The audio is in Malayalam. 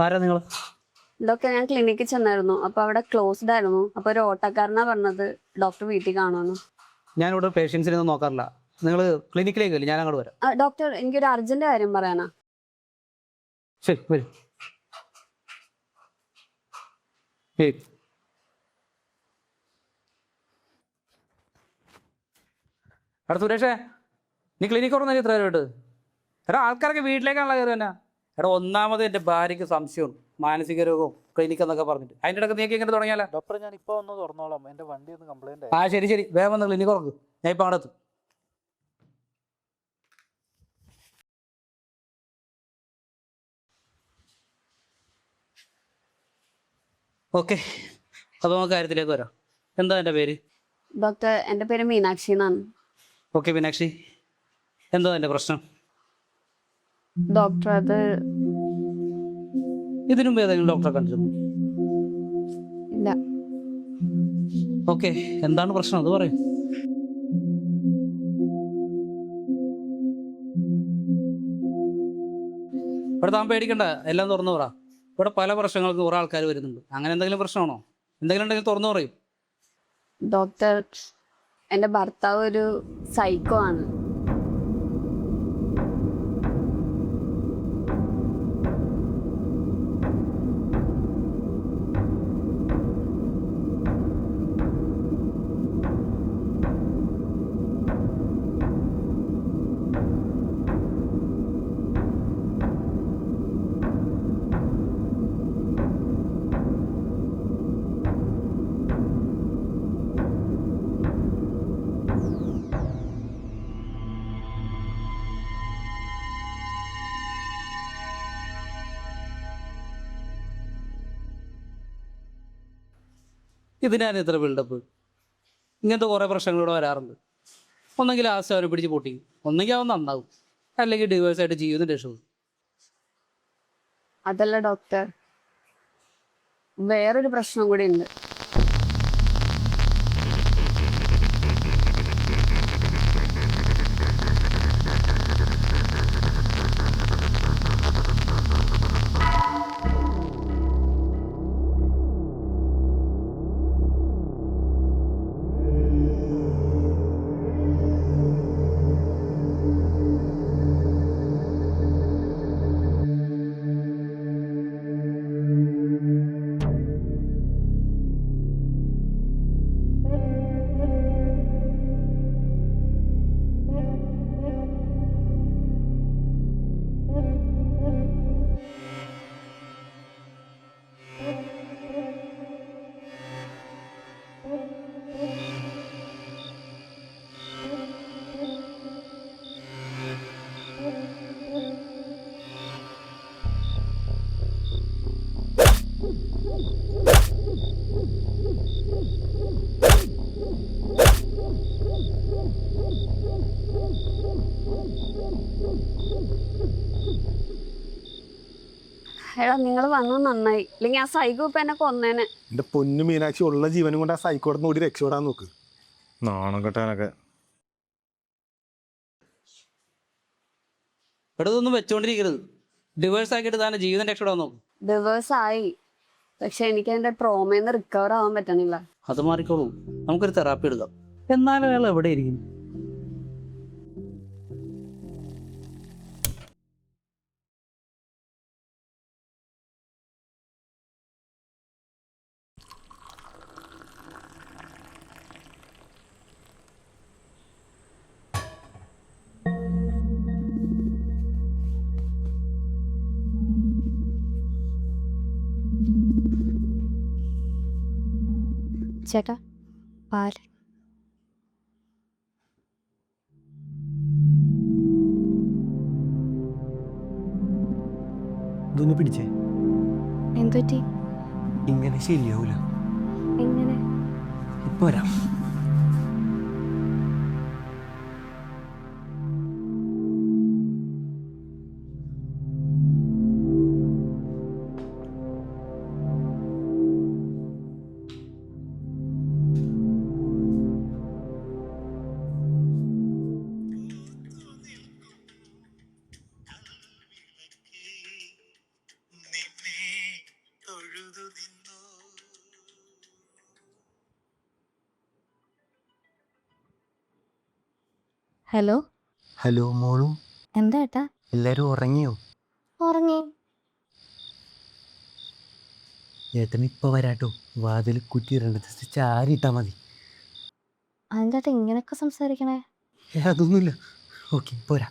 ആരാ നിങ്ങൾ? ഡോക്ടർ, ഞാൻ ക്ലിനിക്കിൽ ചെന്നായിരുന്നു. അപ്പൊ അവിടെ ക്ലോസ്ഡ് ആയിരുന്നു. അപ്പൊ ഒരു ഓട്ടക്കാരനാ പറഞ്ഞത് ഡോക്ടർ വീട്ടിൽ കാണുമെന്ന്. ഞാനിവിടെ പേഷ്യൻസിനെ ഒന്നും നോക്കാറില്ല. നിങ്ങൾ ക്ലിനിക്കിലേക്ക് അല്ലേ, ഞാൻ അങ്ങോട്ട് വരാം. ഡോക്ടർ, എനിക്കൊരു അർജന്റ് കാര്യം പറയാനാ. ശരി, വരും. എടാ സുരേഷേ, നീ ക്ലിനിക്ക് തുറന്നു എത്ര നേരമായിട്ട്? എടാ ആൾക്കാരൊക്കെ വീട്ടിലേക്കാണല്ലോ കയറി തന്നെ. എടാ ഒന്നാമത് എൻ്റെ ഭാര്യയ്ക്ക് സംശയവും മാനസിക രോഗവും ക്ലിനിക്ക് എന്നൊക്കെ പറഞ്ഞിട്ട് അതിൻ്റെ ഇടയ്ക്ക് നീക്കി ഇങ്ങനെ തുടങ്ങിയാലോ? ഡോക്ടർ, ഞാൻ ഇപ്പോൾ ഒന്ന് തുറന്നോളാം. എൻ്റെ വണ്ടി ഒന്ന് കംപ്ലൈൻറ്റ്. ആ ശരി ശരി, വേഗം വന്ന് ക്ലിനിക്ക് തുറക്ക്. ഞാൻ ഇപ്പം അവിടെ എത്തും. ഓക്കെ, അപ്പോൾ നമുക്ക് കാര്യത്തിലേക്ക് വരാം. എന്താ എൻ്റെ പേര്? ഡോക്ടർ, എൻ്റെ പേര് മീനാക്ഷി എന്നാണ്. ഓക്കെ മീനാക്ഷി, എന്താ എൻ്റെ പ്രശ്നം? ഡോക്ടർ, അത് ഇതിനു മുമ്പ് ഏതെങ്കിലും ഡോക്ടറെ കണ്ടിരുന്നു? ഇല്ല. ഓക്കെ, എന്താണ് പ്രശ്നം അത് പറയും. ഇവിടെ താൻ പേടിക്കണ്ട, എല്ലാം തുറന്നു പറ. ഇവിടെ പല പ്രശ്നങ്ങൾക്ക് കുറേ ആൾക്കാർ വരുന്നുണ്ട്. അങ്ങനെ എന്തെങ്കിലും പ്രശ്നമാണോ? എന്തെങ്കിലും ഉണ്ടെങ്കിൽ തുറന്നു പറയും. ഡോക്ടർ, എൻ്റെ ഭർത്താവ് ഒരു സൈക്കോ ആണ്. ഇതിനാണ് ഇത്ര ബിൽഡപ്പ്. ഇങ്ങനത്തെ കുറേ പ്രശ്നങ്ങളിവിടെ വരാറുണ്ട്. ഒന്നെങ്കിൽ ആശ അവരെ പിടിച്ച് പൊട്ടിക്കും, ഒന്നെങ്കിൽ അവൻ നന്നാവും, അല്ലെങ്കിൽ ഡിവേഴ്സായിട്ട് ജീവിതം രക്ഷപ്പെടും. അതല്ല ഡോക്ടർ, വേറൊരു പ്രശ്നം കൂടി ഉണ്ട്. എടാ, നിങ്ങൾ വന്നത് നന്നായി, ഇല്ലെങ്കിൽ ആ സൈക്കോ ഇപ്പൊ എന്നെ കൊന്നേനെ. എന്റെ പൊന്നു മീനാക്ഷി, ഉള്ള ജീവനും കൊണ്ട് ആ സൈക്കോടന്ന് ഓടി രക്ഷപ്പെടാൻ നോക്ക്. നാണം കെട്ടാനൊക്കെ. ഇവിടെ ഇതൊന്നും വെച്ചോണ്ടിരിക്കരുത്. ഡിവേഴ്സ് ആക്കിയിട്ട് താൻ ജീവിതം രക്ഷപ്പെടാൻ നോക്കും. ഡിവേഴ്സ് ആയി, പക്ഷെ എനിക്ക് എൻ്റെ ട്രോമയിൽ നിന്ന് റിക്കവർ ആവാൻ പറ്റണില്ല. അത് മാറിക്കോളും, നമുക്കൊരു തെറാപ്പി എടുക്കാം. എന്നാലും അയാൾ എവിടെ ഇരിക്കുന്നു? ചേട്ടാ, പാല്. ഇതൊന്ന് പിടിച്ചേ. എന്തുപറ്റി? ഇങ്ങനെ ശരിയാവൂല. എങ്ങനെ? ഇപ്പൊ വരാം. ഹലോ ഹലോ മോളും എന്താ ഏട്ടാ? എല്ലാരും ഉറങ്ങിയോ? ഉറങ്ങി. ഏട്ടൻ ഇപ്പൊ വരാട്ടോ. വാതിൽ കുറ്റിയിടണ്ട, ജസ്റ്റ് ചാരിയിട്ടാ മതി. അതെന്താ ഏട്ടാ ഇങ്ങനെയൊക്കെ സംസാരിക്കണേ? അതൊന്നുമില്ല. ഓക്കെ, പോരാ.